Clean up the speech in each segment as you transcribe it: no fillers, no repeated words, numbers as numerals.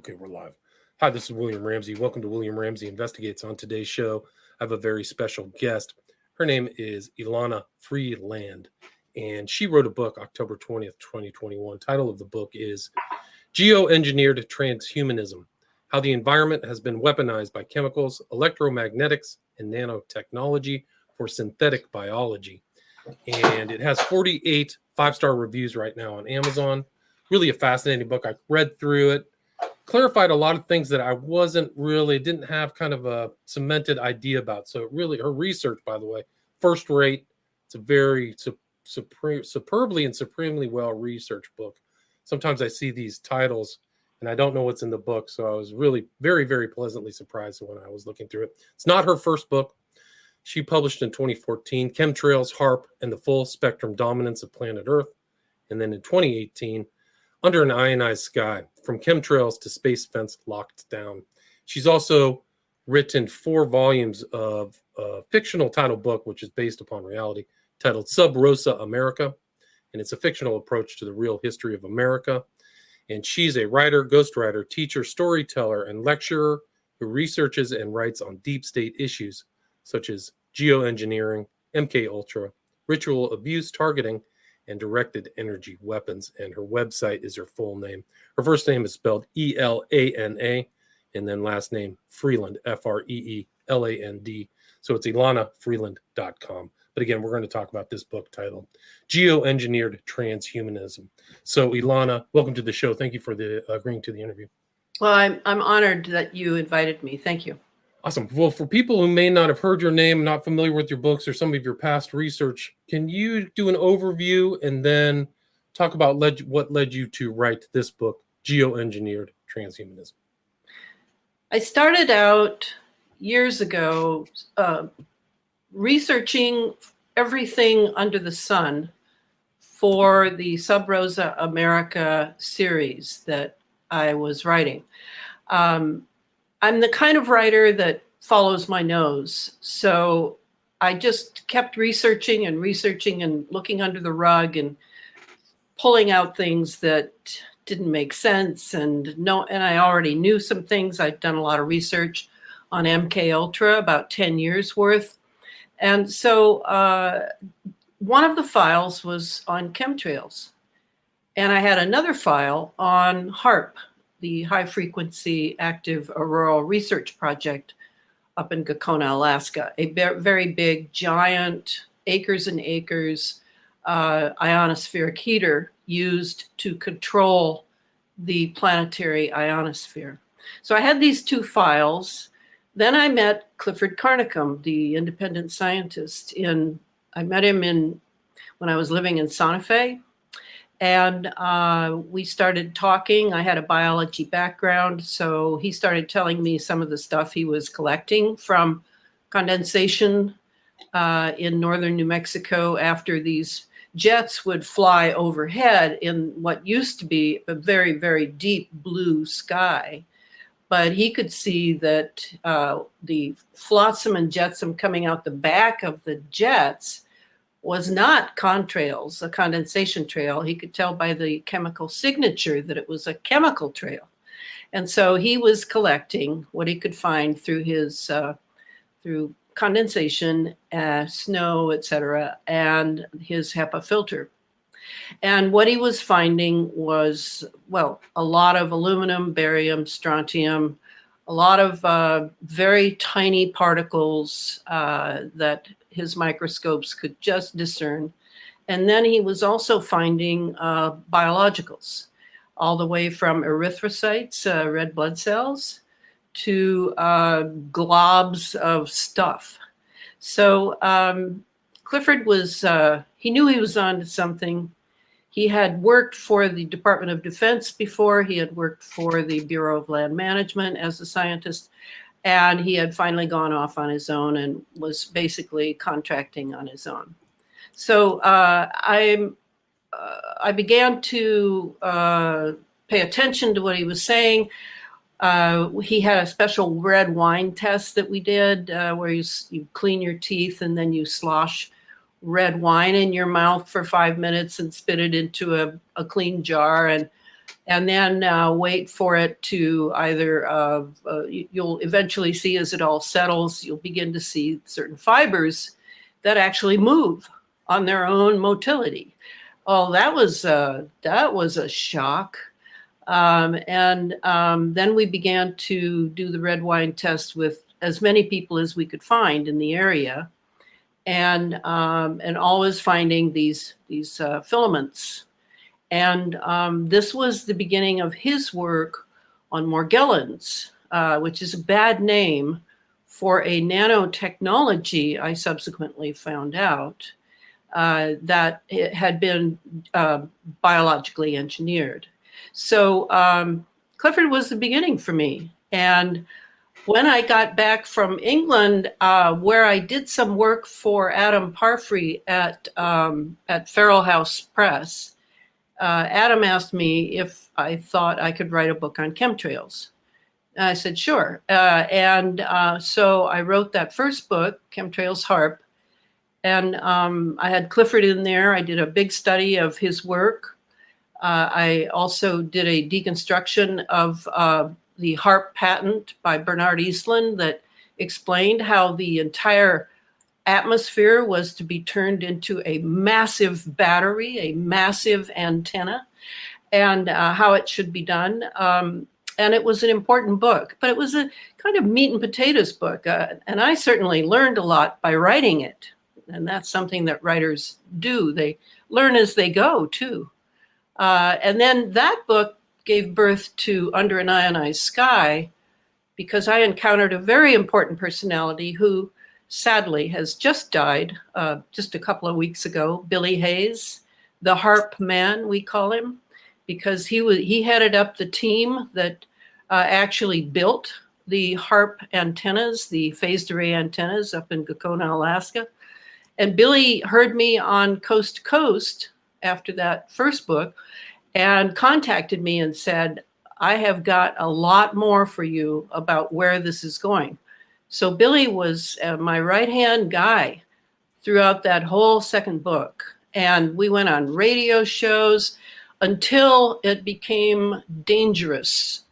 Okay, we're live. Hi, this is William Ramsey. Welcome to William Ramsey Investigates. On today's show, I have a very special guest. Her name is Elana Freeland, and she wrote a book October 20th, 2021. Title of the book is Geoengineered Transhumanism: How the Environment Has Been Weaponized by Chemicals, Electromagnetics, and Nanotechnology for Synthetic Biology. And it has 48 five-star reviews right now on Amazon. Really a fascinating book. I read through it, clarified a lot of things that I didn't have kind of a cemented idea about. So really, her research, by the way, first rate. It's a very superbly and supremely well researched book. Sometimes I see these titles and I don't know what's in the book. So I was really very, very pleasantly surprised when I was looking through it. It's not her first book. She published in 2014, Chemtrails, HAARP, and the Full Spectrum Dominance of Planet Earth. And then in 2018, Under an Ionized Sky, From Chemtrails to Space Fence Locked Down. She's also written 4 volumes of a fictional title book, which is based upon reality, titled Sub Rosa America. And it's a fictional approach to the real history of America. And she's a writer, ghostwriter, teacher, storyteller, and lecturer who researches and writes on deep state issues such as geoengineering, MK-Ultra, ritual abuse targeting, and directed energy weapons. And her website is her full name. Her first name is spelled Elana, and then last name Freeland, Freeland. So it's elanafreeland.com. But again, we're going to talk about this book titled Geoengineered Transhumanism. So Elana, welcome to the show. Thank you for agreeing to the interview. Well, I'm honored that you invited me. Thank you. Awesome. Well, for people who may not have heard your name, not familiar with your books or some of your past research, can you do an overview and then talk about what led you to write this book, Geoengineered Transhumanism? I started out years ago researching everything under the sun for the Sub Rosa America series that I was writing. I'm the kind of writer that follows my nose. So I just kept researching and looking under the rug and pulling out things that didn't make sense. And I already knew some things. I'd done a lot of research on MK-Ultra, about 10 years worth. And so one of the files was on chemtrails. And I had another file on HAARP, the High Frequency Active Auroral Research Project up in Gakona, Alaska, a very big, giant, acres and acres ionospheric heater used to control the planetary ionosphere. So I had these 2 files. Then I met Clifford Carnicom, the independent scientist. I met him when I was living in Santa Fe. And we started talking. I had a biology background, so he started telling me some of the stuff he was collecting from condensation in northern New Mexico after these jets would fly overhead in what used to be a very, very deep blue sky. But he could see that the flotsam and jetsam coming out the back of the jets was not contrails, a condensation trail. He could tell by the chemical signature that it was a chemical trail. And so he was collecting what he could find through his through condensation, snow, etc., and his HEPA filter. And what he was finding was, well, a lot of aluminum, barium, strontium, a lot of very tiny particles that his microscopes could just discern. And then he was also finding biologicals, all the way from erythrocytes, red blood cells, to globs of stuff. So Clifford he knew he was on to something. He had worked for the Department of Defense before. He had worked for the Bureau of Land Management as a scientist. And he had finally gone off on his own and was basically contracting on his own. So I began to pay attention to what he was saying. He had a special red wine test that we did where you clean your teeth and then you slosh red wine in your mouth for 5 minutes and spit it into a clean jar. And and then wait for it to either, you'll eventually see as it all settles, you'll begin to see certain fibers that actually move on their own motility. Oh, that was a shock. Then we began to do the red wine test with as many people as we could find in the area, and always finding these filaments. And this was the beginning of his work on Morgellons, which is a bad name for a nanotechnology, I subsequently found out, that it had been biologically engineered. So Clifford was the beginning for me. And when I got back from England, where I did some work for Adam Parfrey at Feral House Press, Adam asked me if I thought I could write a book on chemtrails. I said, sure. So I wrote that first book, Chemtrails HAARP. And I had Clifford in there. I did a big study of his work. I also did a deconstruction of the HAARP patent by Bernard Eastland that explained how the entire atmosphere was to be turned into a massive battery, a massive antenna, and how it should be done. And it was an important book, but it was a kind of meat and potatoes book. And I certainly learned a lot by writing it. And that's something that writers do. They learn as they go, too. And then that book gave birth to Under an Ionized Sky, because I encountered a very important personality who sadly has just died just a couple of weeks ago, Billy Hayes, the HAARP man, we call him, because he headed up the team that actually built the HAARP antennas, the phased array antennas up in Gakona, Alaska. And Billy heard me on Coast to Coast after that first book and contacted me and said, I have got a lot more for you about where this is going. So Billy was my right-hand guy throughout that whole second book. And we went on radio shows until it became dangerous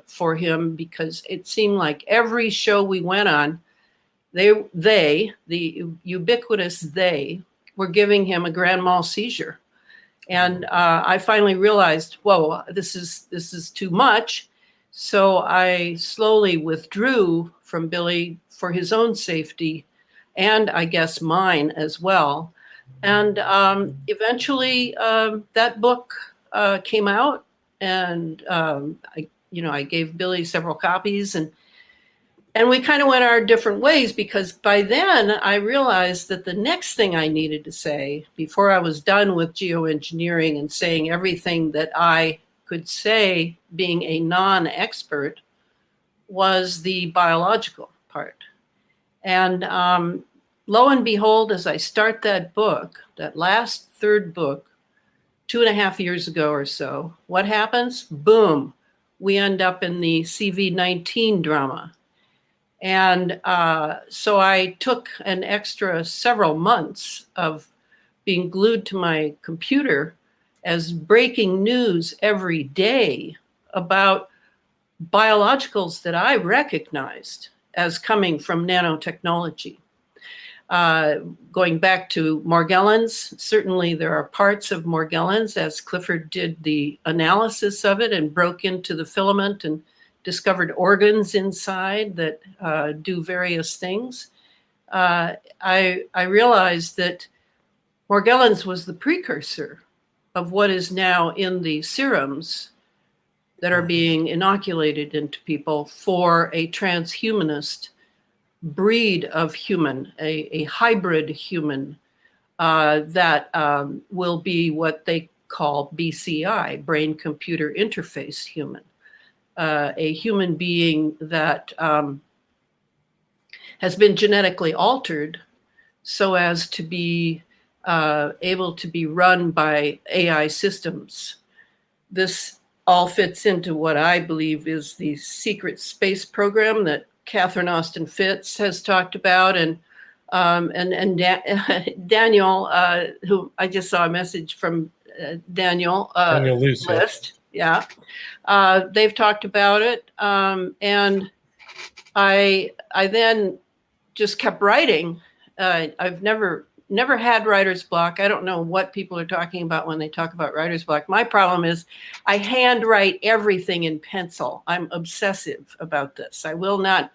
for him, because it seemed like every show we went on, the ubiquitous they, were giving him a grand mal seizure. And I finally realized, whoa, this is too much. So I slowly withdrew from Billy for his own safety, and I guess mine as well. And eventually that book came out, and I gave Billy several copies, and we kind of went our different ways, because by then I realized that the next thing I needed to say before I was done with geoengineering and saying everything that I could say being a non-expert was the biological part. And lo and behold, as I start that book, that last third book, 2.5 years ago or so, what happens? Boom, we end up in the CV-19 drama. And so I took an extra several months of being glued to my computer as breaking news every day about biologicals that I recognized as coming from nanotechnology. Going back to Morgellons, certainly there are parts of Morgellons, as Clifford did the analysis of it and broke into the filament and discovered organs inside that do various things. I realized that Morgellons was the precursor of what is now in the serums that are being inoculated into people for a transhumanist breed of human, a hybrid human that will be what they call BCI, brain-computer interface human. A human being that has been genetically altered so as to be able to be run by AI systems. This all fits into what I believe is the secret space program that Catherine Austin Fitts has talked about, and Daniel, who I just saw a message from Daniel List. Yeah. They've talked about it. And I then just kept writing. I've never had writer's block. I don't know what people are talking about when they talk about writer's block. My problem is I handwrite everything in pencil. I'm obsessive about this. I will not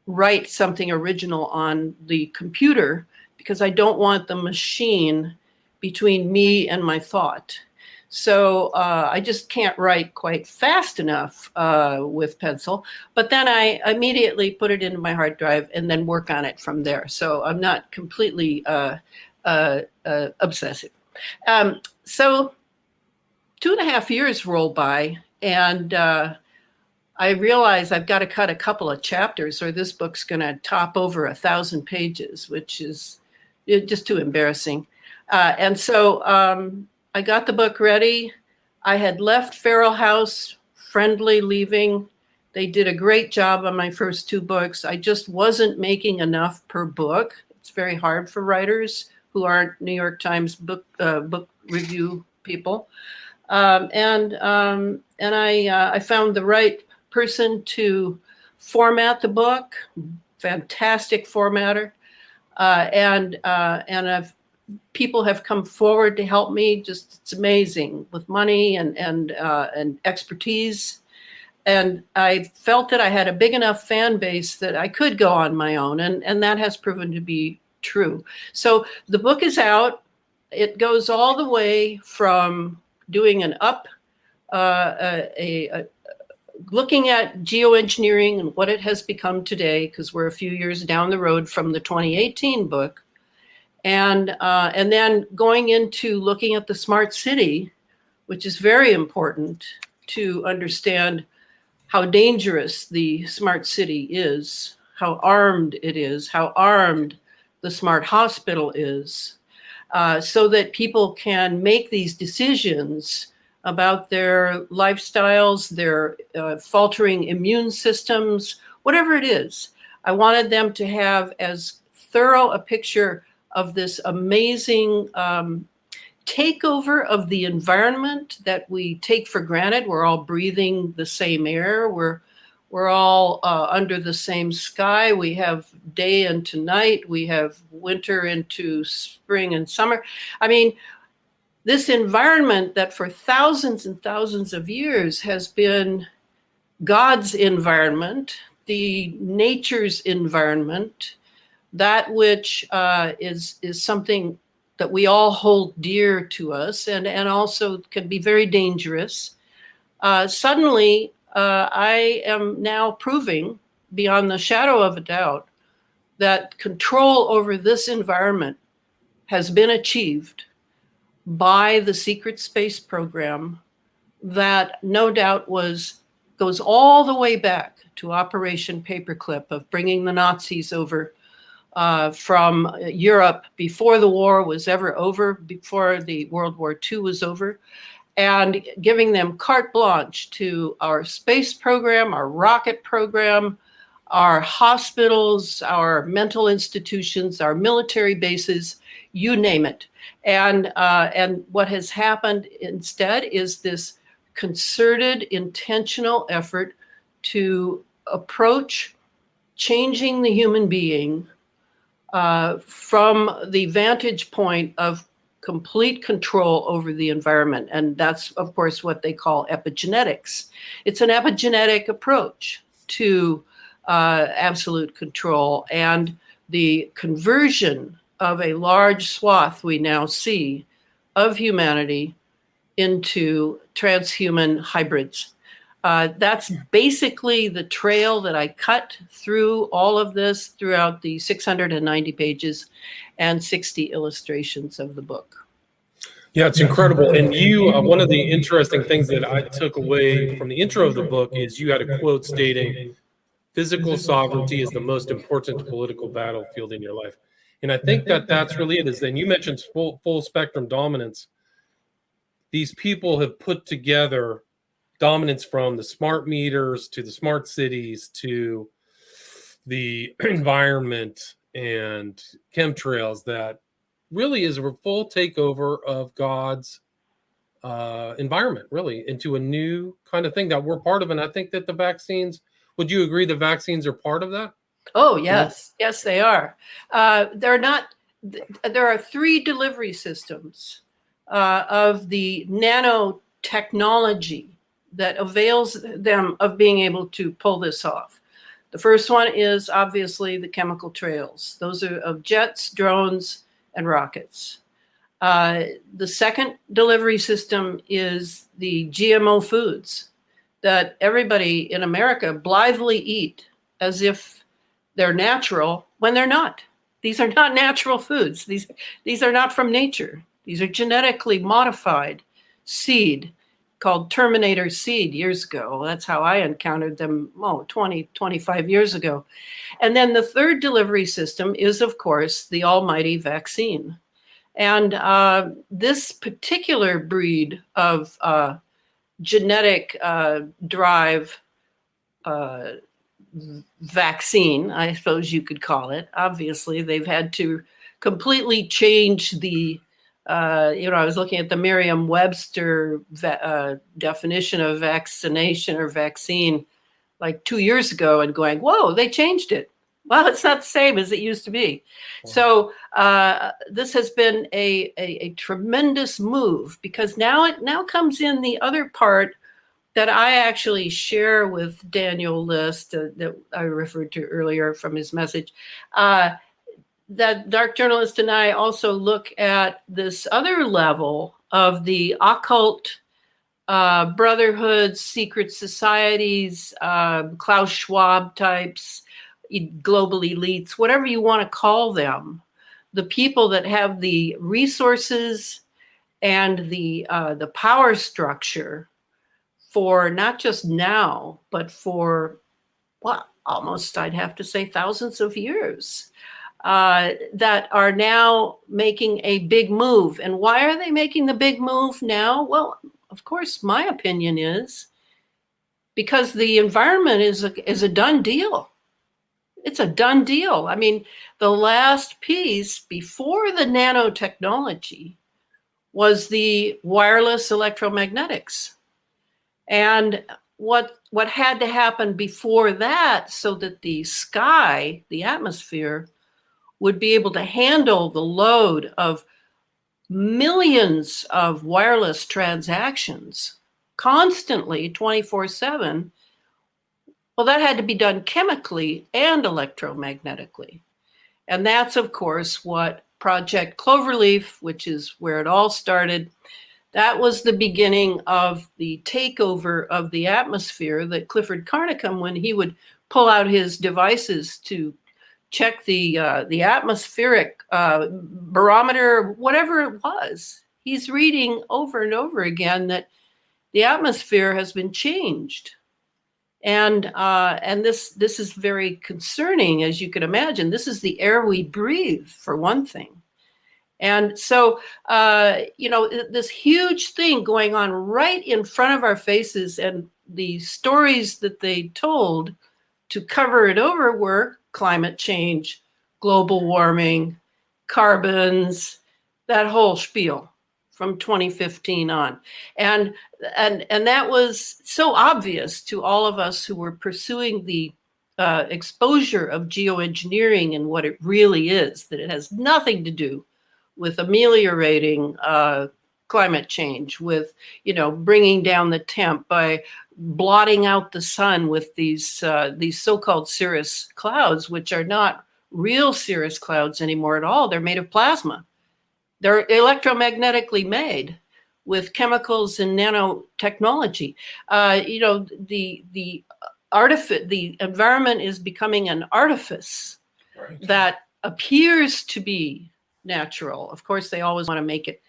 write something original on the computer because I don't want the machine between me and my thought. So I just can't write quite fast enough with pencil. But then I immediately put it into my hard drive and then work on it from there. So I'm not completely obsessive. So 2.5 years roll by, and I realize I've got to cut a couple of chapters or this book's going to top over 1,000 pages, which is just too embarrassing. And so I got the book ready. I had left Feral House, Friendly leaving. They did a great job on my first 2 books. I just wasn't making enough per book. It's very hard for writers who aren't New York Times book review people. And I found the right person to format the book. Fantastic formatter, and people have come forward to help me. Just it's amazing with money and expertise. And I felt that I had a big enough fan base that I could go on my own, and that has proven to be true. So the book is out. It goes all the way from doing an looking at geoengineering and what it has become today, because we're a few years down the road from the 2018 book, and then going into looking at the smart city, which is very important to understand how dangerous the smart city is, how armed it is, how armed the smart hospital is, so that people can make these decisions about their lifestyles, their faltering immune systems, whatever it is. I wanted them to have as thorough a picture of this amazing takeover of the environment that we take for granted. We're all breathing the same air. We're all under the same sky. We have day into night. We have winter into spring and summer. I mean, this environment that for thousands and thousands of years has been God's environment, the nature's environment, that which is something that we all hold dear to us and also can be very dangerous. Suddenly, I am now proving beyond the shadow of a doubt that control over this environment has been achieved by the secret space program that no doubt goes all the way back to Operation Paperclip of bringing the Nazis over from Europe before the war was ever over, before the World War II was over, and giving them carte blanche to our space program, our rocket program, our hospitals, our mental institutions, our military bases, you name it. And what has happened instead is this concerted, intentional effort to approach changing the human being from the vantage point of complete control over the environment. And that's, of course, what they call epigenetics. It's an epigenetic approach to absolute control and the conversion of a large swath we now see of humanity into transhuman hybrids. That's basically the trail that I cut through all of this throughout the 690 pages and 60 illustrations of the book. Yeah, it's incredible. And you, one of the interesting things that I took away from the intro of the book is you had a quote stating, "Physical sovereignty is the most important political battlefield in your life." And I think that that's really it. Is then you mentioned full spectrum dominance. These people have put together dominance from the smart meters to the smart cities to the environment and chemtrails that really is a full takeover of God's environment, really, into a new kind of thing that we're part of. And I think that the vaccines, would you agree the vaccines are part of that? Oh, You know? yes. Yes, they are. They're not, there are three delivery systems of the nanotechnology that avails them of being able to pull this off. The first one is obviously the chemical trails. Those are of jets, drones, and rockets. The second delivery system is the GMO foods that everybody in America blithely eat as if they're natural when they're not. These are not natural foods. These are not from nature. These are genetically modified seed called Terminator seed years ago. That's how I encountered them 20, 25 years ago. And then the third delivery system is, of course, the almighty vaccine. And this particular breed of genetic drive vaccine, I suppose you could call it. Obviously, they've had to completely change the, I was looking at the Merriam-Webster definition of vaccination or vaccine like 2 years ago and going, whoa, they changed it. Well, it's not the same as it used to be. Wow. So this has been a tremendous move, because now comes in the other part that I actually share with Daniel List that I referred to earlier from his message. That dark journalist and I also look at this other level of the occult brotherhoods, secret societies, Klaus Schwab types, global elites, whatever you want to call them, the people that have the resources and the power structure for not just now, but for, well, almost, I'd have to say, thousands of years, that are now making a big move. And why are they making the big move now? Well, of course, my opinion is because the environment is a done deal. It's a done deal. I mean, the last piece before the nanotechnology was the wireless electromagnetics. And what had to happen before that so that the sky, the atmosphere, would be able to handle the load of millions of wireless transactions constantly 24/7, well, that had to be done chemically and electromagnetically. And that's, of course, what Project Cloverleaf, which is where it all started, that was the beginning of the takeover of the atmosphere that Clifford Carnicom, when he would pull out his devices to check the atmospheric barometer, whatever it was, he's reading over and over again that the atmosphere has been changed. And this is very concerning, as you can imagine. This is the air we breathe, for one thing. And so, this huge thing going on right in front of our faces, and the stories that they told to cover it over were climate change, global warming, carbons, that whole spiel from 2015 on. And that was so obvious to all of us who were pursuing the exposure of geoengineering and what it really is, that it has nothing to do with ameliorating climate change, with bringing down the temp by blotting out the sun with these so-called cirrus clouds, which are not real cirrus clouds anymore at all. They're made of plasma. They're electromagnetically made with chemicals and nanotechnology. The environment is becoming an artifice, right, that appears to be natural. Of course, they always want to make it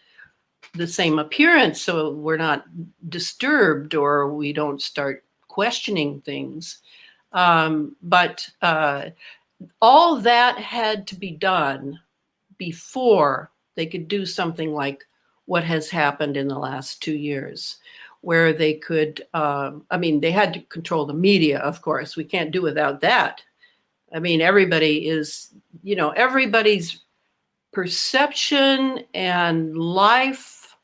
the same appearance so we're not disturbed or we don't start questioning things. But all that had to be done before they could do something like what has happened in the last 2 years, where they could, they had to control the media, of course. We can't do without that. I mean, everybody is, everybody's perception and life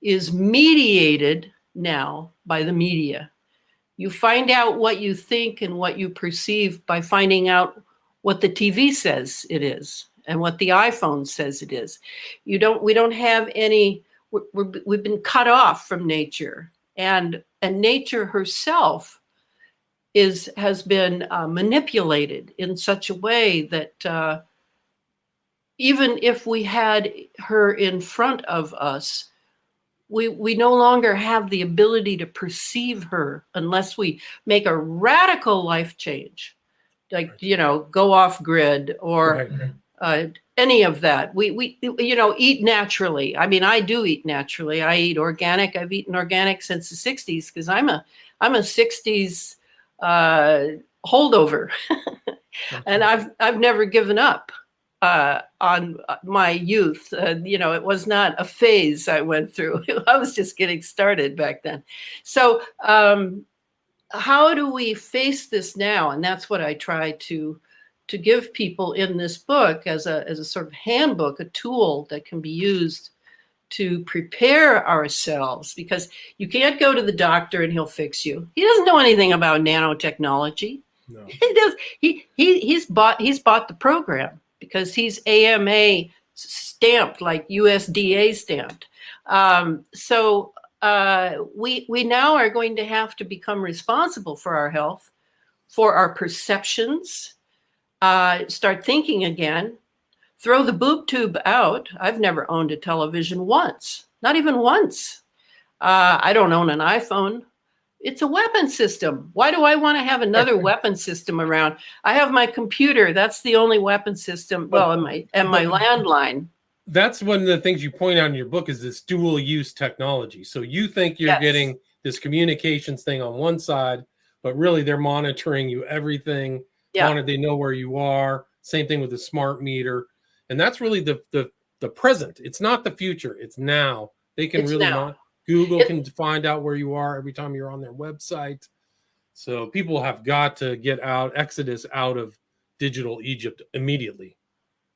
is mediated now by the media. You find out what you think and what you perceive by finding out what the TV says it is and what the iPhone says it is. We don't have any, we've been cut off from nature, and nature herself has been manipulated in such a way that even if we had her in front of us, we no longer have the ability to perceive her unless we make a radical life change, like, go off grid or any of that. We eat naturally. I mean, I do eat naturally. I eat organic. I've eaten organic since the 60s because I'm a 60s holdover. And I've never given up on my youth. It was not a phase I went through. I was just getting started back then. So how do we face this now? And that's what I try to give people in this book as a sort of handbook, a tool that can be used to prepare ourselves, because you can't go to the doctor and he'll fix you. He doesn't know anything about nanotechnology. No. He does. He's bought the program because he's AMA stamped, like USDA stamped. So we now are going to have to become responsible for our health, for our perceptions, start thinking again, throw the boob tube out. I've never owned a television once, not even once. I don't own an iPhone. It's a weapon system. Why do I want to have another weapon system around? I have my computer. That's the only weapon system. Well, and my landline. That's one of the things you point out in your book is this dual use technology. So you think you're getting this communications thing on one side, but really they're monitoring you, everything. Yeah. They know where you are. Same thing with the smart meter. And that's really the present. It's not the future. It's now. They can Google can find out where you are every time you're on their website. So people have got to get exodus out of digital Egypt immediately.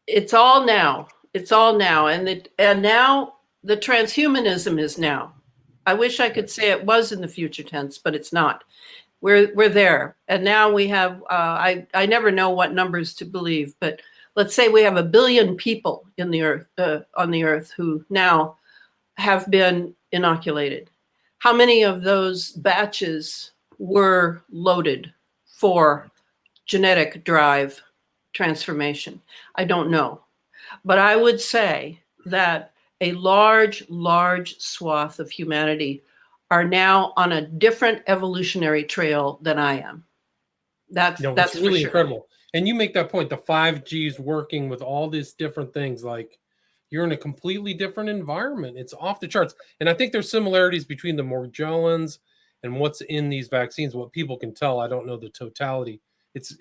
It's all now. It's all now. And now the transhumanism is now. I wish I could say it was in the future tense, but it's not. We're there. And now we have, I never know what numbers to believe, but let's say we have 1 billion people in the earth, on the earth who now have been inoculated. How many of those batches were loaded for genetic drive transformation? I don't know. But I would say that a large swath of humanity are now on a different evolutionary trail than I am. That's really incredible. And you make that point, the 5G is working with all these different things, like you're in a completely different environment. It's off the charts. And I think there's similarities between the Morgellons and what's in these vaccines, what people can tell. I don't know the totality.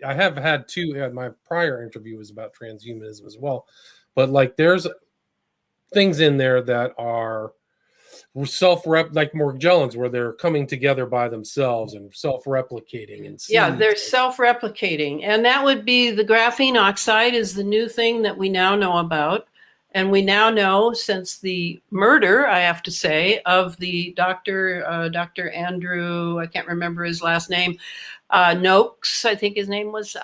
I have had two, my prior interview was about transhumanism as well. But like there's things in there that are like Morgellons, where they're coming together by themselves and self-replicating. And they're self-replicating. And that would be the graphene oxide is the new thing that we now know about. And we now know, since the murder, I have to say, of the Dr. Andrew, I can't remember his last name, Noakes, I think his name was,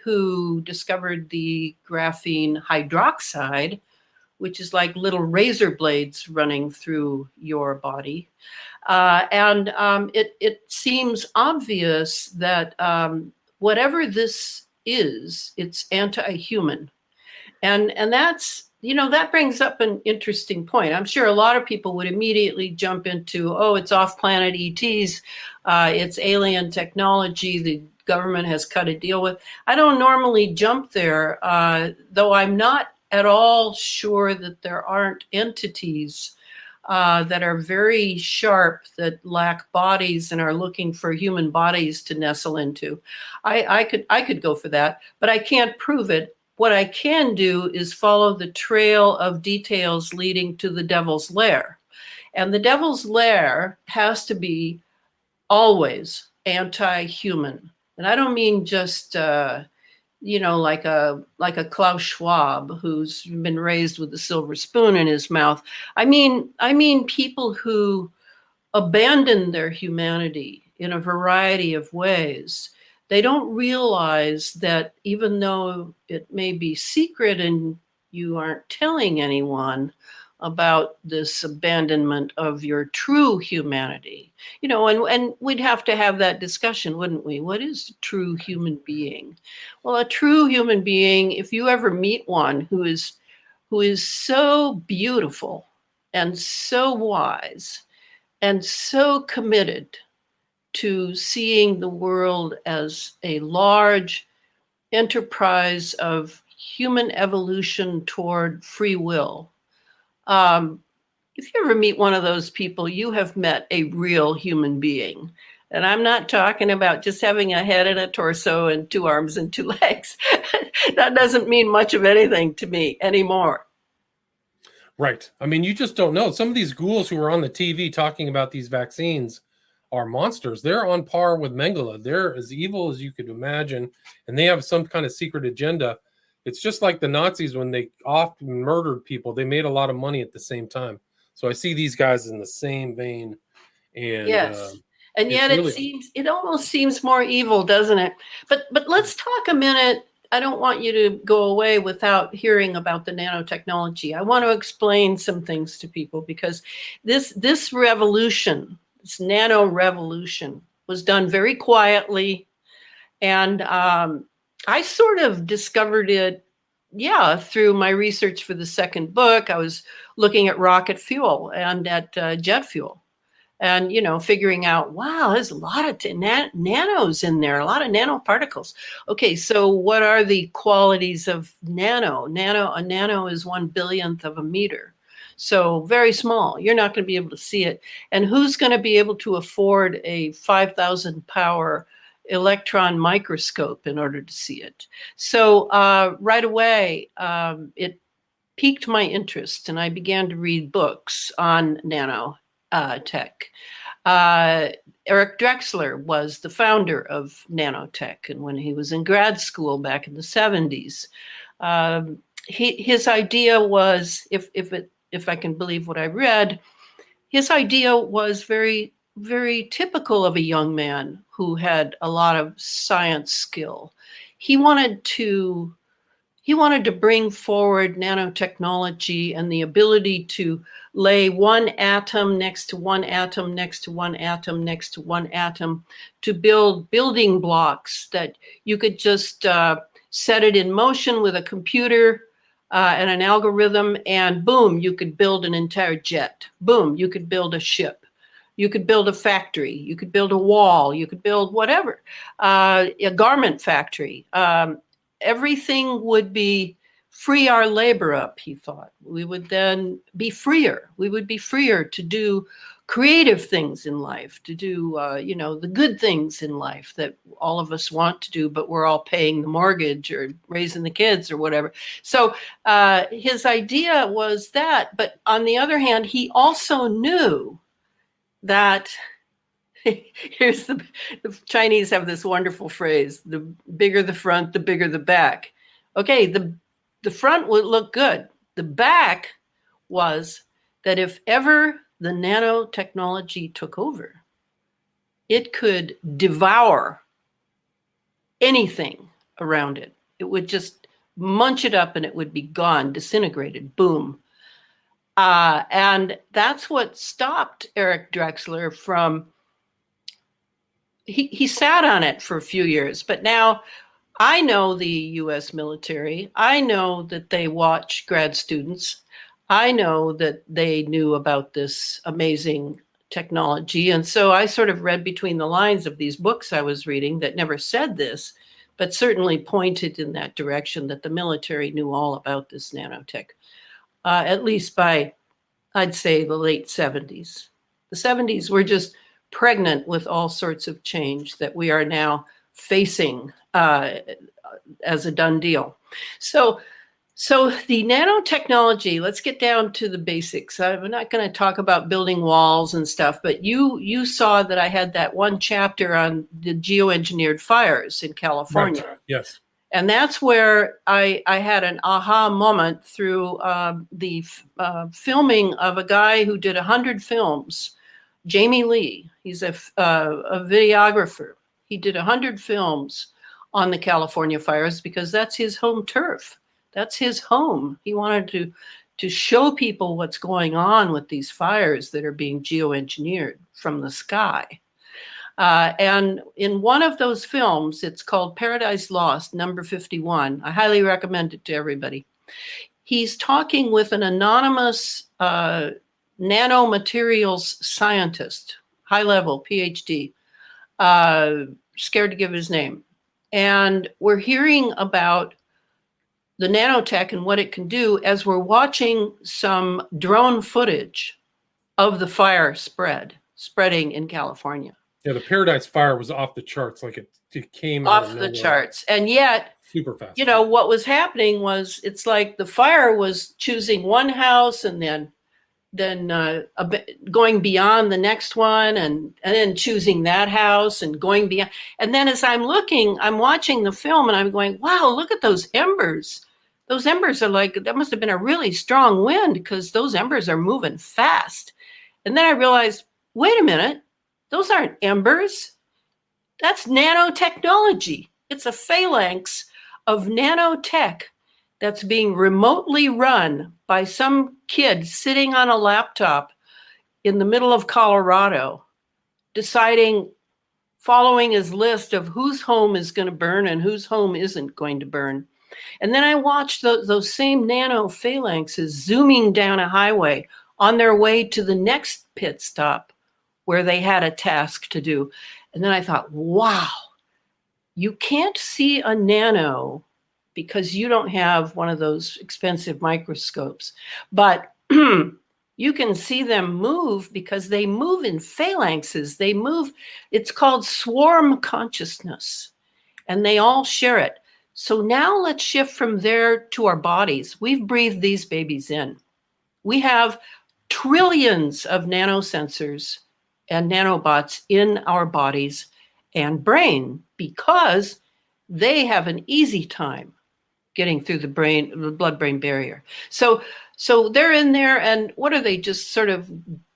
who discovered the graphene hydroxide, which is like little razor blades running through your body. And it seems obvious that whatever this is, it's anti-human. And that's, that brings up an interesting point. I'm sure a lot of people would immediately jump into, it's off-planet ETs, it's alien technology, the government has cut a deal with. I don't normally jump there, though I'm not at all sure that there aren't entities that are very sharp, that lack bodies and are looking for human bodies to nestle into. I could go for that, but I can't prove it. What I can do is follow the trail of details leading to the devil's lair. And the devil's lair has to be always anti-human. And I don't mean just, like a Klaus Schwab who's been raised with a silver spoon in his mouth. I mean people who abandon their humanity in a variety of ways. They don't realize that even though it may be secret and you aren't telling anyone about this abandonment of your true humanity, and we'd have to have that discussion, wouldn't we? What is a true human being? Well, a true human being, if you ever meet one who is so beautiful and so wise and so committed to seeing the world as a large enterprise of human evolution toward free will. If you ever meet one of those people, you have met a real human being. And I'm not talking about just having a head and a torso and 2 arms and 2 legs. That doesn't mean much of anything to me anymore. Right. I mean, you just don't know. Some of these ghouls who are on the TV talking about these vaccines are monsters. They're on par with Mengele. They're as evil as you could imagine, and they have some kind of secret agenda. It's just like the Nazis when they often murdered people. They made a lot of money at the same time. So I see these guys in the same vein. And yes. And it's yet really, it almost seems more evil, doesn't it? But let's talk a minute. I don't want you to go away without hearing about the nanotechnology. I want to explain some things to people because this revolution, this nano revolution, was done very quietly, and I sort of discovered it, through my research for the second book. I was looking at rocket fuel and at jet fuel, and figuring out, wow, there's a lot of nanos in there, a lot of nanoparticles. Okay, so what are the qualities of nano? A nano is 1/1000th of a meter, so very small. You're not going to be able to see it. And who's going to be able to afford a 5,000 power electron microscope in order to see it? So right away, it piqued my interest, and I began to read books on nano tech. Eric Drexler was the founder of nanotech, and when he was in grad school back in the 70s, his idea was, if I can believe what I read, his idea was very, very typical of a young man who had a lot of science skill. He wanted to bring forward nanotechnology and the ability to lay one atom next to one atom, next to one atom, next to one atom, to build building blocks that you could just set it in motion with a computer and an algorithm, and boom, you could build an entire jet. Boom, you could build a ship. You could build a factory. You could build a wall. You could build whatever, a garment factory. Everything would be free our labor up, he thought. We would then be freer. We would be freer to do creative things in life, to do, the good things in life that all of us want to do, but we're all paying the mortgage or raising the kids or whatever. So his idea was that. But on the other hand, he also knew that the Chinese have this wonderful phrase: the bigger the front, the bigger the back. Okay, the front would look good. The back was that if ever the nanotechnology took over, it could devour anything around it. It would just munch it up and it would be gone, disintegrated, boom. And that's what stopped Eric Drexler from, he sat on it for a few years, but now I know the US military. I know that they watch grad students. I know that they knew about this amazing technology. And so I sort of read between the lines of these books I was reading that never said this, but certainly pointed in that direction, that the military knew all about this nanotech, at least by, I'd say, the late 70s. The 70s were just pregnant with all sorts of change that we are now facing as a done deal. So the nanotechnology, let's get down to the basics. I'm not going to talk about building walls and stuff, but you saw that I had that one chapter on the geoengineered fires in California. Right. Yes. And that's where I had an aha moment through the filming of a guy who did 100 films, Jamie Lee. He's a videographer. He did 100 films on the California fires because that's his home turf. That's his home. He wanted to show people what's going on with these fires that are being geoengineered from the sky. And in one of those films, it's called Paradise Lost, number 51. I highly recommend it to everybody. He's talking with an anonymous nanomaterials scientist, high level PhD, scared to give his name. And we're hearing about the nanotech and what it can do as we're watching some drone footage of the fire spreading in California. Yeah, the Paradise Fire was off the charts. Like it came off the charts. And yet, super fast. You know, what was happening was it's like the fire was choosing one house and then going beyond the next one and then choosing that house and going beyond. And then as I'm watching the film and I'm going, wow, look at those embers. Those embers are like, that must have been a really strong wind because those embers are moving fast. And then I realized, wait a minute, those aren't embers. That's nanotechnology. It's a phalanx of nanotech that's being remotely run by some kid sitting on a laptop in the middle of Colorado, following his list of whose home is going to burn and whose home isn't going to burn. And then I watched those same nano phalanxes zooming down a highway on their way to the next pit stop where they had a task to do. And then I thought, wow, you can't see a nano because you don't have one of those expensive microscopes. But you can see them move because they move in phalanxes. They move, it's called swarm consciousness, and they all share it. So now let's shift from there to our bodies. We've breathed these babies in. We have trillions of nanosensors and nanobots in our bodies and brain because they have an easy time getting through the blood-brain barrier. So they're in there, and what are they, just sort of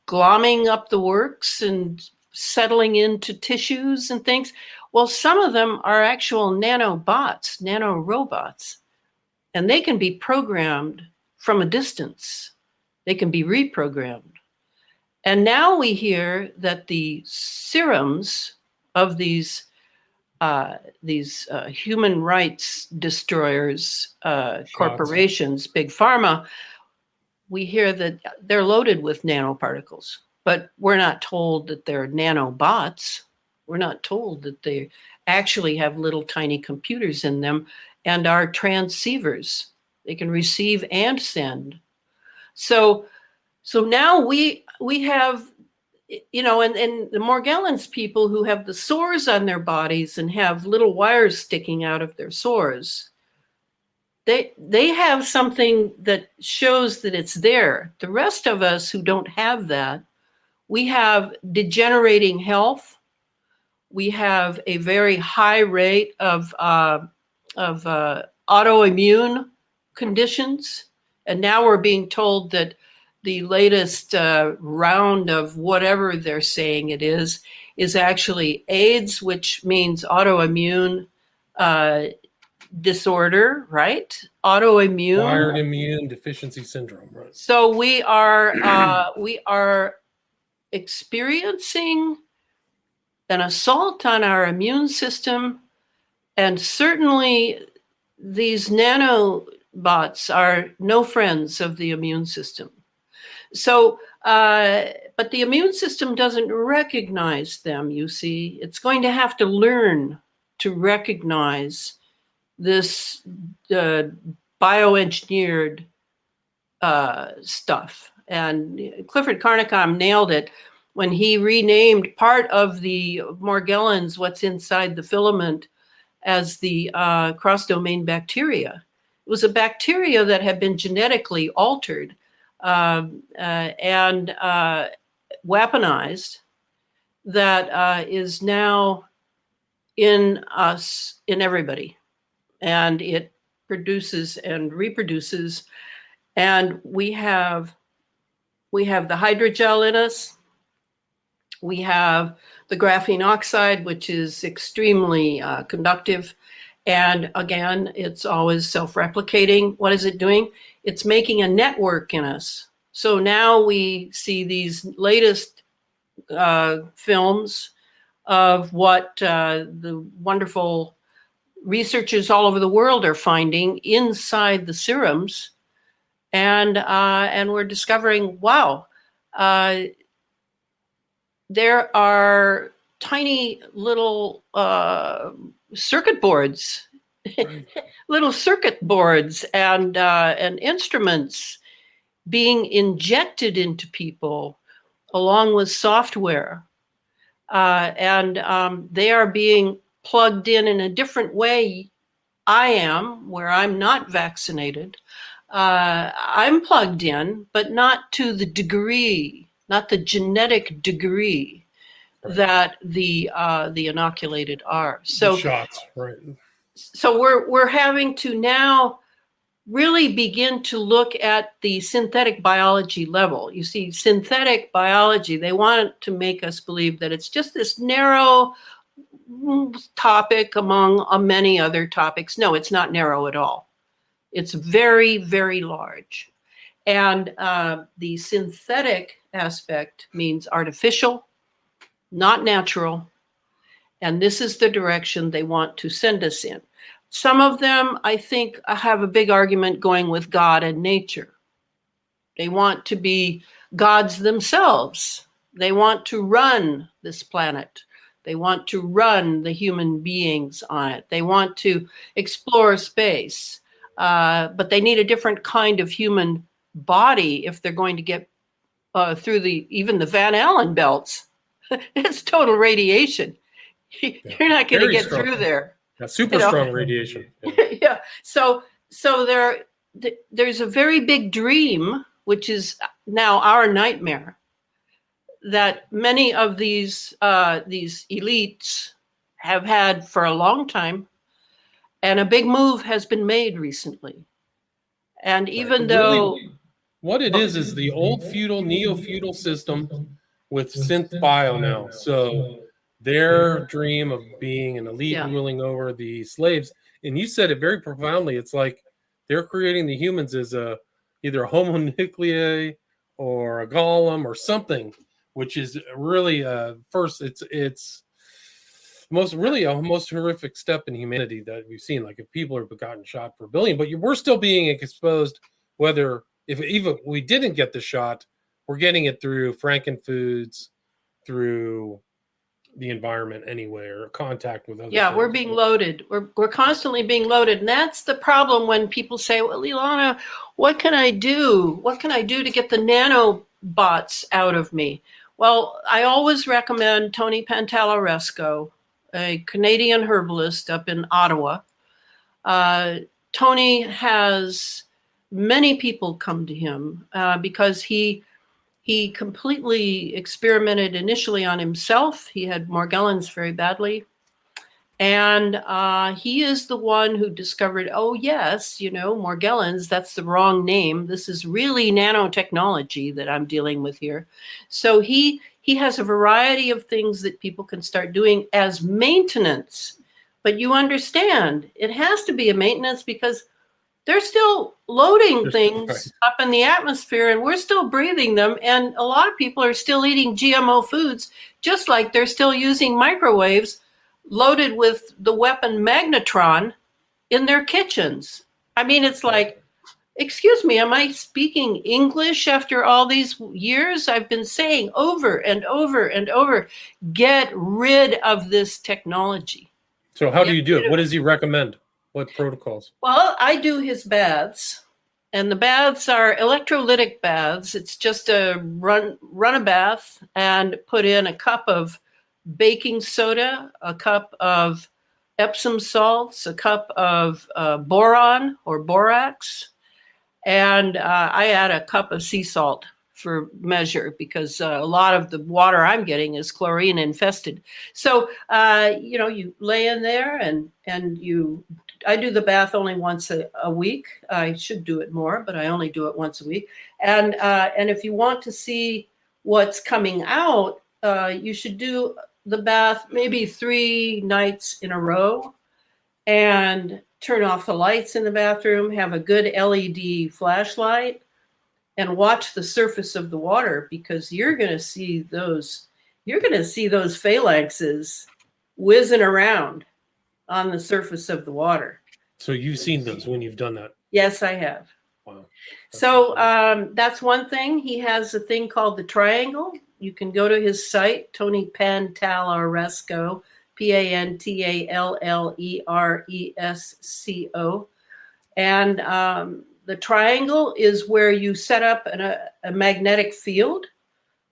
glomming up the works and settling into tissues and things? Well, some of them are actual nanobots, nanorobots, and they can be programmed from a distance. They can be reprogrammed. And now we hear that the serums of these human rights destroyers, corporations, big pharma, we hear that they're loaded with nanoparticles, but we're not told that they're nanobots. We're not told that they actually have little tiny computers in them and are transceivers. They can receive and send. So now we have, you know, and the Morgellons people who have the sores on their bodies and have little wires sticking out of their sores, they have something that shows that it's there. The rest of us who don't have that, we have degenerating health. We have a very high rate of autoimmune conditions. And now we're being told that the latest round of whatever they're saying it is actually AIDS, which means autoimmune disorder, right? Autoimmune. Acquired immune deficiency syndrome, right? So we are experiencing an assault on our immune system, and certainly these nanobots are no friends of the immune system. So, but the immune system doesn't recognize them, you see. It's going to have to learn to recognize this bioengineered stuff. And Clifford Carnicom nailed it when he renamed part of the Morgellons, what's inside the filament, as the cross-domain bacteria. It was a bacteria that had been genetically altered and weaponized, that is now in us, in everybody. and it produces and reproduces. And we have the hydrogel in us. We have the graphene oxide, which is extremely conductive. And again, it's always self-replicating. What is it doing? It's making a network in us. So now we see these latest films of what the wonderful researchers all over the world are finding inside the serums. And we're discovering, wow, there are tiny little circuit boards, little circuit boards and instruments being injected into people along with software. And they are being plugged in a different way. I am, where I'm not vaccinated. I'm plugged in, but not to the degree, not the genetic degree that the inoculated are. So the shots, right? So we're having to now really begin to look at the synthetic biology level. You see, synthetic biology, they want to make us believe that it's just this narrow topic among many other topics. No, it's not narrow at all. It's very, very large. And the synthetic aspect means artificial, not natural. And this is the direction they want to send us in. Some of them, I think, have a big argument going with God and nature. They want to be gods themselves. They want to run this planet. They want to run the human beings on it. They want to explore space. But they need a different kind of human body if they're going to get through even the Van Allen belts. It's total radiation. You're not going to get through there. Super strong radiation. Yeah. So there's a very big dream, which is now our nightmare, that many of these elites have had for a long time, and a big move has been made recently. And even though what it is the old feudal, neo-feudal system with synth bio now. So their dream of being an elite ruling over the slaves, and you said it very profoundly. It's like they're creating the humans as either a homo nuclei or a golem or something, which is really first it's most horrific step in humanity that we've seen. Like if people are begotten shot for a billion, but we're still being exposed, whether if even we didn't get the shot, we're getting it through frankenfoods, through the environment anyway, or contact with other things. We're being loaded. We're constantly being loaded. And that's the problem when people say, well, Elana, what can I do? What can I do to get the nanobots out of me? Well, I always recommend Tony Pantalaresco, a Canadian herbalist up in Ottawa. Tony has many people come to him because he completely experimented initially on himself. He had Morgellons very badly. And he is the one who discovered, oh, yes, Morgellons, that's the wrong name. This is really nanotechnology that I'm dealing with here. So he has a variety of things that people can start doing as maintenance. But you understand, it has to be a maintenance because they're still loading things up in the atmosphere and we're still breathing them. And a lot of people are still eating GMO foods, just like they're still using microwaves loaded with the weapon magnetron in their kitchens. I mean, it's like, excuse me, am I speaking English after all these years? I've been saying over and over and over, get rid of this technology. So how do you do it? What does he recommend? What protocols? Well, I do his baths, and the baths are electrolytic baths. It's just a run a bath and put in a cup of baking soda, a cup of Epsom salts, a cup of boron or borax, and I add a cup of sea salt measure, because a lot of the water I'm getting is chlorine infested. So, you lay in there and I do the bath only once a week. I should do it more, but I only do it once a week. And if you want to see what's coming out, you should do the bath maybe 3 nights in a row, and turn off the lights in the bathroom, have a good LED flashlight, and watch the surface of the water, because you're going to see those phalanxes whizzing around on the surface of the water. So you've seen those when you've done that? Yes, I have. Wow. So that's one thing. He has a thing called the triangle. You can go to his site, Tony Pantaleresco, Pantaleresco. And the triangle is where you set up a magnetic field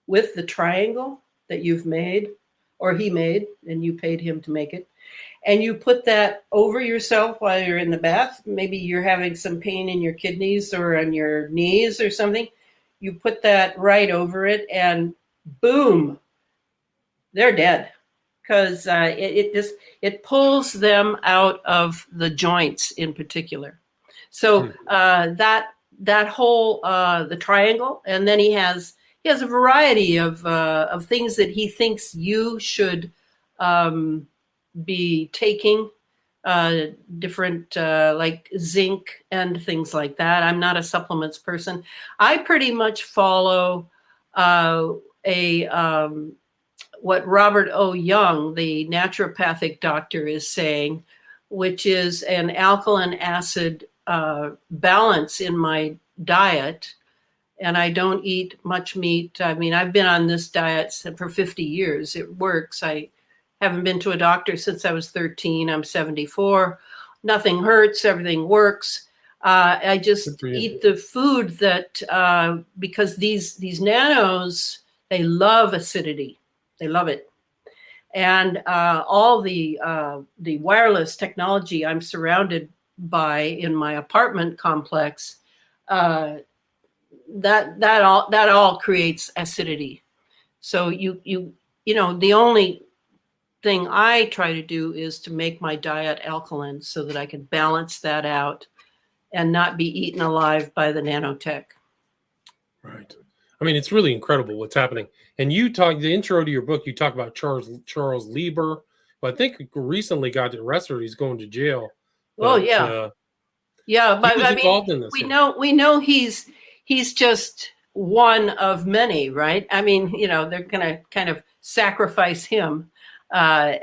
with the triangle that you've made, or he made, and you paid him to make it. And you put that over yourself while you're in the bath. Maybe you're having some pain in your kidneys or on your knees or something. You put that right over it, and boom, they're dead. Because it pulls them out of the joints in particular. So that whole the triangle, and then he has a variety of things that he thinks you should be taking, different like zinc and things like that. I'm not a supplements person. I pretty much follow what Robert O. Young, the naturopathic doctor, is saying, which is an alkaline acid balance in my diet. And I don't eat much meat. I mean, I've been on this diet for 50 years. It works. I haven't been to a doctor since I was 13. I'm 74. Nothing hurts. Everything works. I just eat the food that, because these nanos, they love acidity. They love it. And all the wireless technology I'm surrounded by in my apartment complex, that all creates acidity. So you know, the only thing I try to do is to make my diet alkaline so that I can balance that out and not be eaten alive by the nanotech. Right. I mean, it's really incredible what's happening. And you talk, the intro to your book, you talk about Charles Lieber, who I think recently got arrested. He's going to jail. But, yeah. But he was involved in this. We know he's just one of many, right? I mean, you know, they're going to kind of sacrifice him. But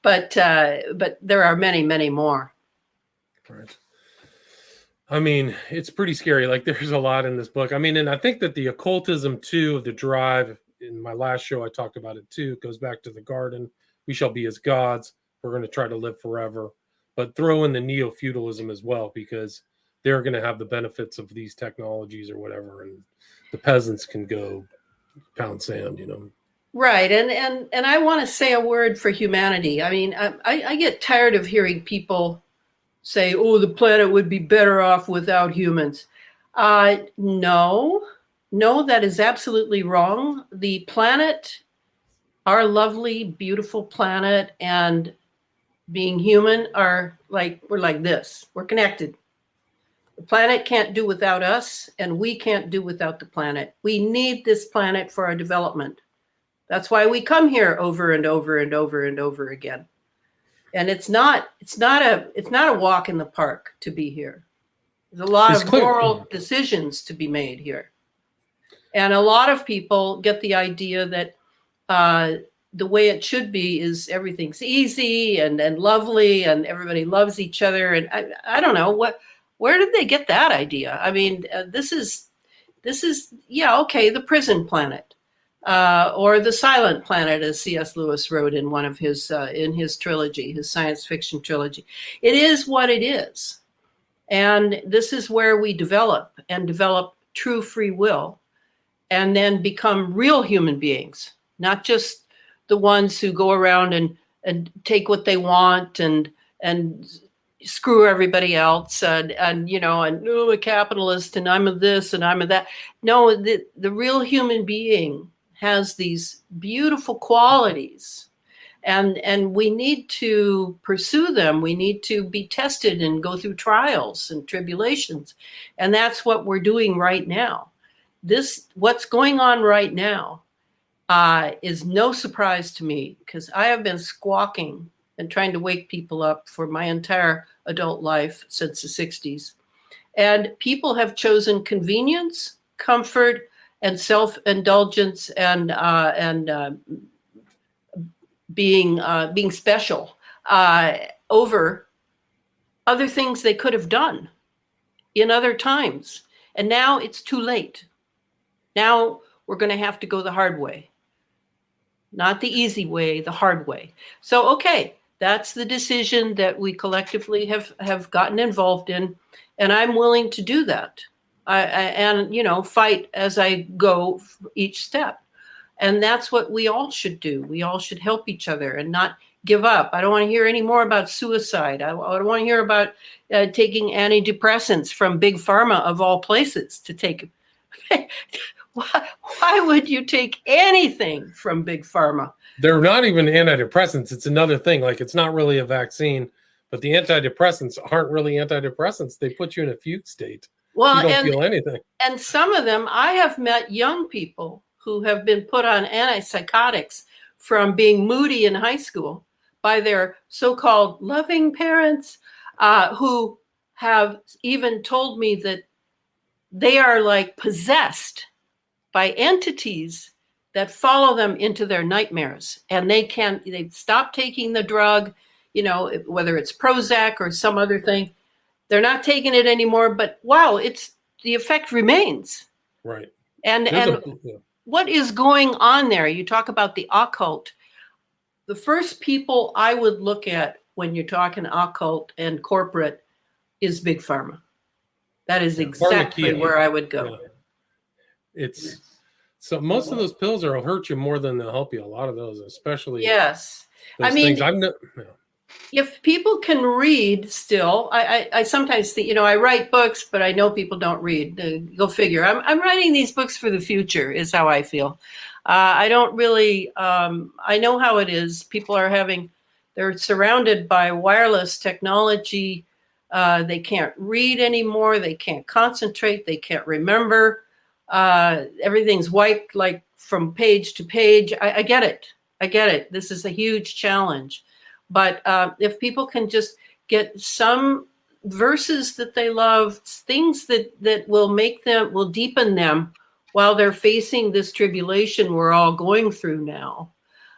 there are many, many more. Right. I mean, it's pretty scary. Like, there's a lot in this book. I mean, and I think that the occultism too of the drive, in my last show I talked about it too, goes back to the garden. We shall be as gods. We're going to try to live forever. But throw in the neo-feudalism as well, because they're going to have the benefits of these technologies or whatever, and the peasants can go pound sand, you know. Right. And I want to say a word for humanity. I mean, I get tired of hearing people say, oh, the planet would be better off without humans. No, that is absolutely wrong. The planet, our lovely, beautiful planet, and being human we're like this. We're connected. The planet can't do without us, and we can't do without the planet. We need this planet for our development. That's why we come here over and over and over and over again. And it's not a walk in the park to be here. There's a lot of moral decisions to be made here. And a lot of people get the idea that the way it should be is everything's easy and lovely and everybody loves each other. And I don't know, where did they get that idea? I mean, this is the prison planet. Or the silent planet, as C.S. Lewis wrote in one of his trilogy, his science fiction trilogy. It is what it is. And this is where we develop true free will, and then become real human beings, not just the ones who go around and take what they want and screw everybody else, and you know, and oh, a capitalist, and I'm a this and I'm a that. No, the real human being has these beautiful qualities, and we need to pursue them. We need to be tested and go through trials and tribulations, and that's what we're doing right now. What's going on right now is no surprise to me, because I have been squawking and trying to wake people up for my entire adult life since the 60s. And people have chosen convenience, comfort, and self-indulgence, and being special over other things they could have done in other times. And now it's too late. Now we're going to have to go the hard way. Not the easy way, the hard way. So, okay, that's the decision that we collectively have gotten involved in, and I'm willing to do that. And, you know, fight as I go each step. And that's what we all should do. We all should help each other and not give up. I don't want to hear any more about suicide. I don't want to hear about taking antidepressants from Big Pharma, of all places, to take. Why would you take anything from Big Pharma? They're not even antidepressants. It's another thing. Like, it's not really a vaccine, but the antidepressants aren't really antidepressants. They put you in a fugue state. Well, you don't feel anything. And some of them, I have met young people who have been put on antipsychotics from being moody in high school by their so-called loving parents, who have even told me that they are like possessed by entities that follow them into their nightmares, and they've stopped taking the drug, you know, whether it's Prozac or some other thing. They're not taking it anymore, but wow, the effect remains. Right. And what is going on there? You talk about the occult. The first people I would look at when you're talking occult and corporate is Big Pharma. That is exactly where I would go. Yeah. So most of those pills will hurt you more than they'll help you. A lot of those, especially. Yes. I mean, if people can read still, I sometimes think, you know, I write books, but I know people don't read. Go figure. I'm writing these books for the future, is how I feel. I don't really, I know how it is. People they're surrounded by wireless technology. They can't read anymore. They can't concentrate. They can't remember. Everything's wiped like from page to page. I get it. I get it. This is a huge challenge. But if people can just get some verses that they love, things that will deepen them while they're facing this tribulation we're all going through now,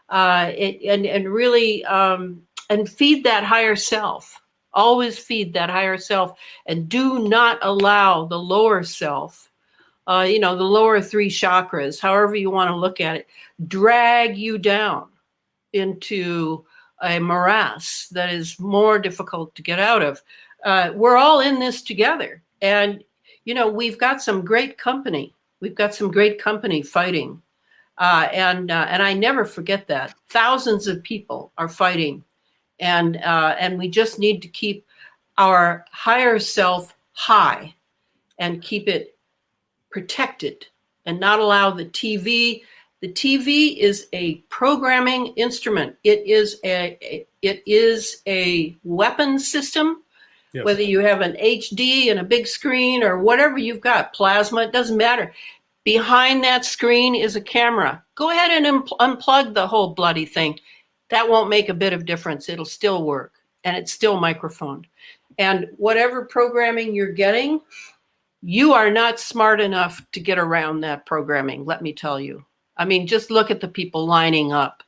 and really and feed that higher self. Always feed that higher self, and do not allow the lower self, the lower three chakras, however you want to look at it, drag you down into a morass that is more difficult to get out of. We're all in this together. And, we've got some great company. We've got some great company fighting. And I never forget that. Thousands of people are fighting. And we just need to keep our higher self high and keep it protected and not allow the TV. The TV is a programming instrument. It is a weapon system. Yes. Whether you have an HD and a big screen or whatever you've got, plasma, it doesn't matter. Behind that screen is a camera. Go ahead and unplug the whole bloody thing. That won't make a bit of difference. It'll still work, and it's still microphoned. And whatever programming you're getting, you are not smart enough to get around that programming, let me tell you. I mean, just look at the people lining up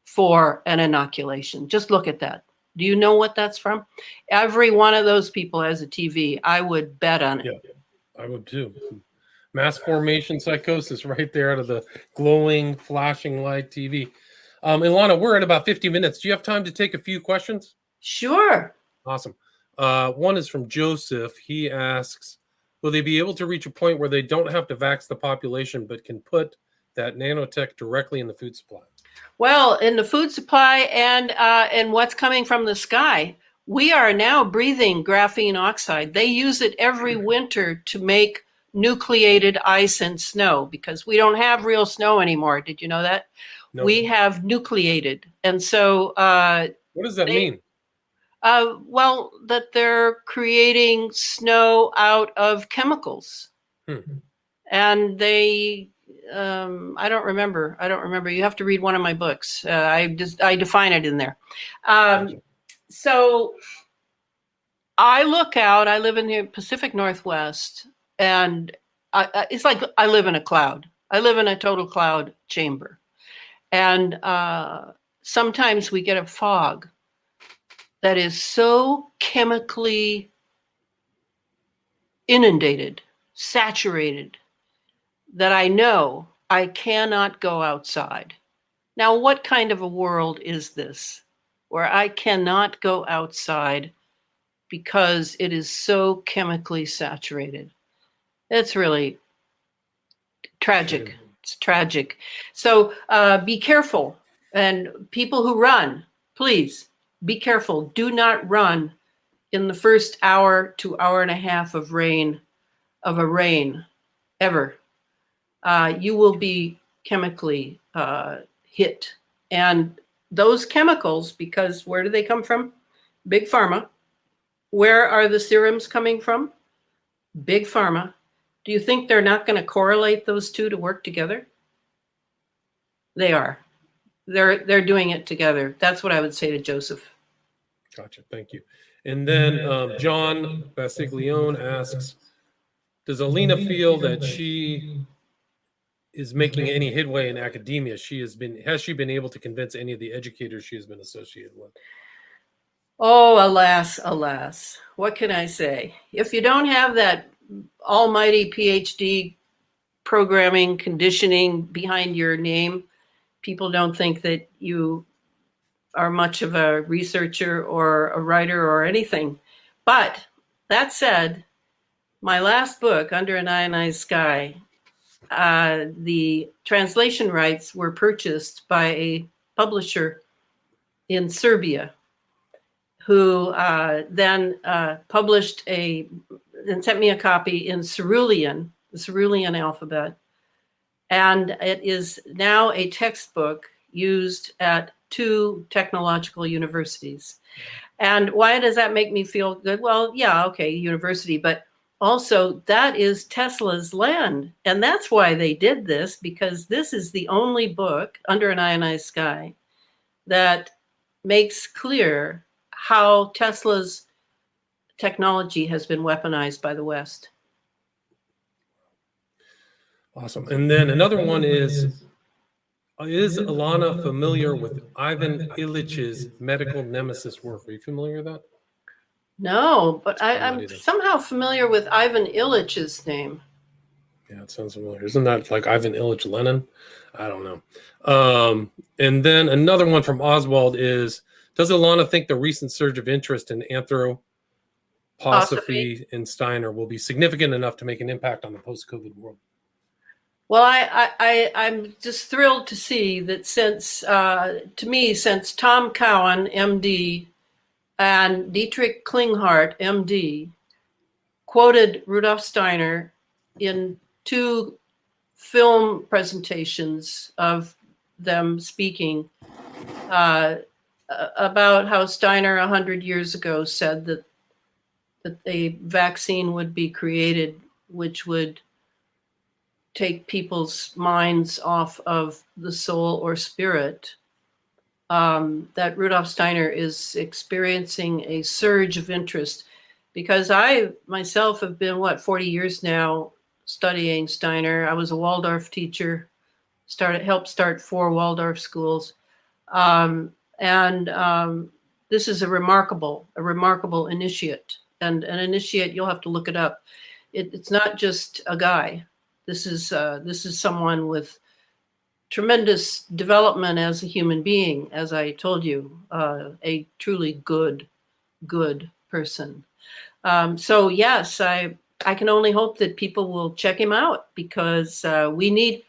for an inoculation. Just look at that. Do you know what that's from? Every one of those people has a TV. I would bet on it. Yeah, I would too. Mass formation psychosis right there out of the glowing, flashing light TV. Elana, we're at about 50 minutes. Do you have time to take a few questions? Sure. Awesome. One is from Joseph. He asks, will they be able to reach a point where they don't have to vax the population, but can put that nanotech directly in the food supply? Well, in the food supply and what's coming from the sky, We are now breathing graphene oxide. They use it every winter to make nucleated ice and snow because we don't have real snow anymore. Did you know that? No. We have nucleated. And so what does that mean? Well, that they're creating snow out of chemicals. And they, I don't remember. You have to read one of my books. I define it in there. So I look out, I live in the Pacific Northwest, and it's like I live in a cloud. I live in a total cloud chamber. And sometimes we get a fog that is so chemically inundated, saturated, that I know I cannot go outside. Now, what kind of a world is this where I cannot go outside because it is so chemically saturated? It's really tragic. It's tragic. So be careful. And people who run, please be careful. Do not run in the first hour to hour and a half of rain, ever. You will be chemically hit. And those chemicals, because where do they come from? Big Pharma. Where are the serums coming from? Big Pharma. Do you think they're not going to correlate those two to work together? They are. They're doing it together. That's what I would say to Joseph. Gotcha. Thank you. And then John Bastiglione asks, does Elana feel that she is making any headway in academia? Has she been able to convince any of the educators she has been associated with? Oh, alas, alas. What can I say? If you don't have that almighty PhD programming, conditioning behind your name, people don't think that you are much of a researcher or a writer or anything. But that said, my last book, Under an Ionized Sky, the translation rights were purchased by a publisher in Serbia who then published and sent me a copy in Cerulean, the Cerulean alphabet. And it is now a textbook used at 2 technological universities. And why does that make me feel good? Well, yeah, okay, university, but also that is Tesla's land. And that's why they did this, because this is the only book, Under an Ionized Sky, that makes clear how Tesla's technology has been weaponized by the West. Awesome. And then another one is Elana familiar with Ivan Illich's medical nemesis work? Are you familiar with that? No, but I'm somehow familiar with Ivan Illich's name. Yeah, it sounds familiar. Isn't that like Ivan Illich Lenin? I don't know. And then another one from Oswald is, does Elana think the recent surge of interest in anthroposophy in Steiner will be significant enough to make an impact on the post-COVID world? Well, I'm just thrilled to see that since Tom Cowan, MD, and Dietrich Klinghardt, MD, quoted Rudolf Steiner in 2 film presentations of them speaking about how Steiner 100 years ago said that a vaccine would be created which would take people's minds off of the soul or spirit. That Rudolf Steiner is experiencing a surge of interest, because I myself have been 40 years now studying Steiner. I was a Waldorf teacher, helped start 4 Waldorf schools, and this is a remarkable initiate. And an initiate, you'll have to look it up. It's not just a guy. This is someone with tremendous development as a human being, as I told you, a truly good person. So yes, I can only hope that people will check him out, because we need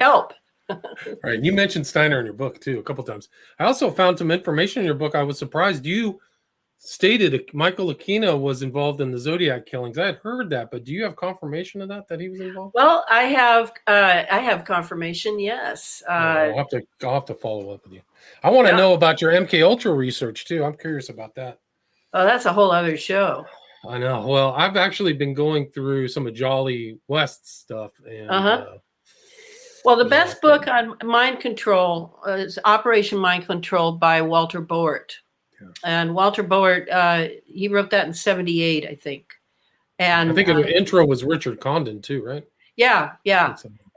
help. All right. You mentioned Steiner in your book too a couple times. I also found some information in your book. I was surprised you stated Michael Aquino was involved in the Zodiac killings. I had heard that, but do you have confirmation of that he was involved? Well, I have confirmation. Yes. I'll have to follow up with you. I want to know about your MK Ultra research too. I'm curious about that. Oh, that's a whole other show. I know. Well, I've actually been going through some of Jolly West's stuff, and well, the best book on mind control is Operation Mind Control by Walter Boert. Yeah. And Walter Boert, he wrote that in '78, I think. And I think the intro was Richard Condon too, right? Yeah.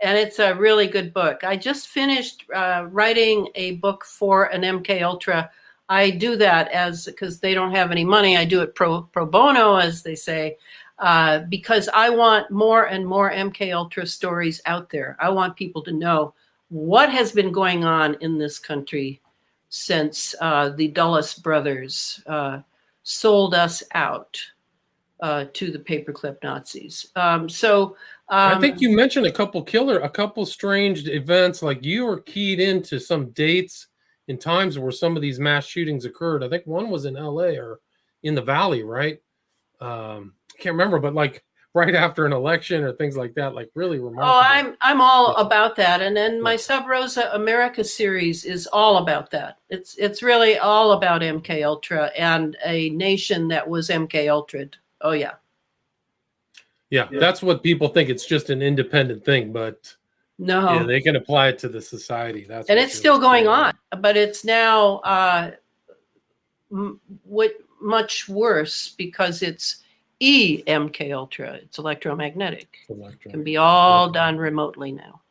And it's a really good book. I just finished writing a book for an MK Ultra. I do that because they don't have any money. I do it pro bono, as they say, because I want more and more MK Ultra stories out there. I want people to know what has been going on in this country since the Dulles brothers sold us out to the paperclip Nazis. I think you mentioned a couple strange events, like you were keyed into some dates in times where some of these mass shootings occurred. I think one was in LA or in the Valley, right? I can't remember, but like right after an election or things like that, like really remarkable. Oh, I'm all about that. And then my Sub Rosa America series is all about that. It's really all about MK Ultra and a nation that was MK Ultra'd. Oh yeah. Yeah, that's what people think. It's just an independent thing, but no, they can apply it to the society. And it's still going on, but it's now much worse because it's MK Ultra. It's electromagnetic. It can be all done remotely now.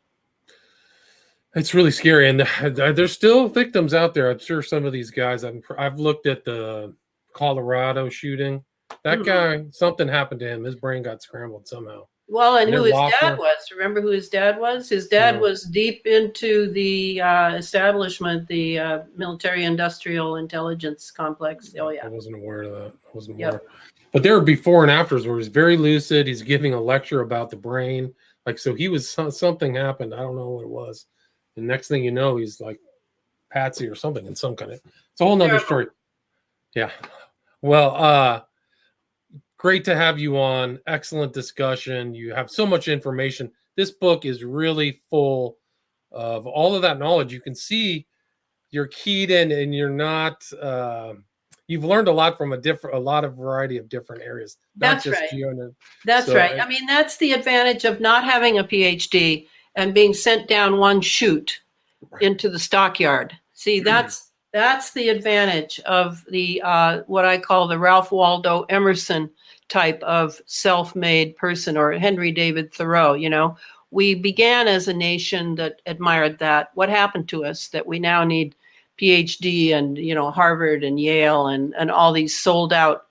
It's really scary, and there's still victims out there. I'm sure some of these guys. I've looked at the Colorado shooting. That guy, something happened to him. His brain got scrambled somehow. Well, and who his dad was. Remember who his dad was? His dad was deep into the establishment, the military-industrial intelligence complex. Oh, yeah. I wasn't aware of that. I wasn't aware. But there were before and afters where he's very lucid. He's giving a lecture about the brain. Like, so he was, something happened. I don't know what it was. And next thing you know, he's like Patsy or something in some kind of, it's a whole nother story. Yeah. Well, great to have you on. Excellent discussion. You have so much information. This book is really full of all of that knowledge. You can see you're keyed in, and you're not. You've learned a lot from a lot of variety of different areas. That's right. That's right. I mean, that's the advantage of not having a PhD and being sent down one chute into the stockyard. See, that's the advantage of the what I call the Ralph Waldo Emerson type of self-made person, or Henry David Thoreau. You know, we began as a nation that admired that. What happened to us that we now need PhD and, you know, Harvard and Yale and all these sold out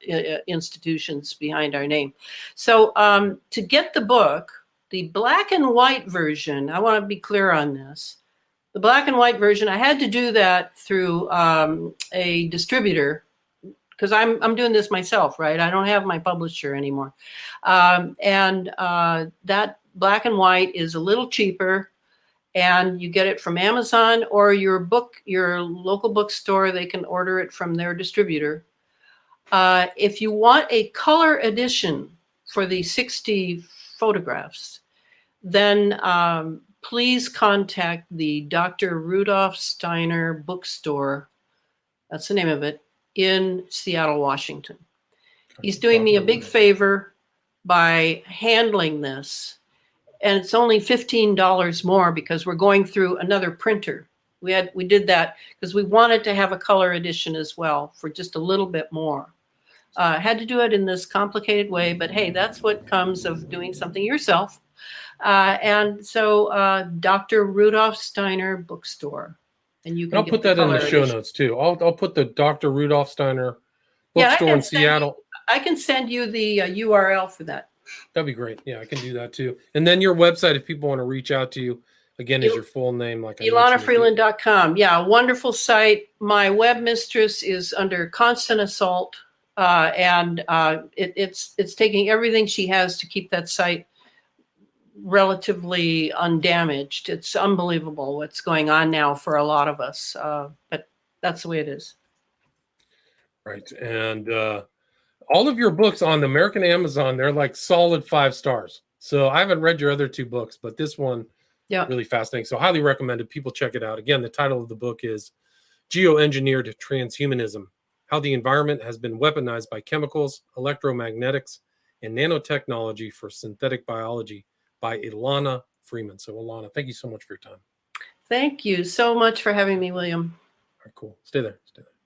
institutions behind our name. So to get the book, the black and white version, I want to be clear on this. The black and white version, I had to do that through a distributor, because I'm doing this myself, right? I don't have my publisher anymore. That black and white is a little cheaper, and you get it from Amazon or your local bookstore. They can order it from their distributor. If you want a color edition for the 60 photographs, then please contact the Dr. Rudolf Steiner bookstore. That's the name of it, in Seattle, Washington. He's doing me a big favor by handling this. And it's only $15 more because we're going through another printer. We did that because we wanted to have a color edition as well for just a little bit more. Had to do it in this complicated way, but hey, that's what comes of doing something yourself. And so Dr. Rudolf Steiner bookstore. And you can I'll put that in the show notes too. I'll put the Dr. Rudolf Steiner bookstore in Seattle. I can send you the URL for that. That'd be great. Yeah, I can do that too. And then your website, if people want to reach out to you, again, is your full name. Like ElanaFreeland.com. Yeah, wonderful site. My web mistress is under constant assault, and it's taking everything she has to keep that site relatively undamaged. It's unbelievable what's going on now for a lot of us, but that's the way it is. Right. And all of your books on the American Amazon, they're like solid 5 stars. So I haven't read your other 2 books, but this one, really fascinating. So highly recommended. People check it out. Again, the title of the book is Geoengineered Transhumanism: How the Environment Has Been Weaponized by Chemicals, Electromagnetics, and Nanotechnology for Synthetic Biology, by Elana Freeman. So Elana, thank you so much for your time. Thank you so much for having me, William. All right, cool. Stay there. Stay there.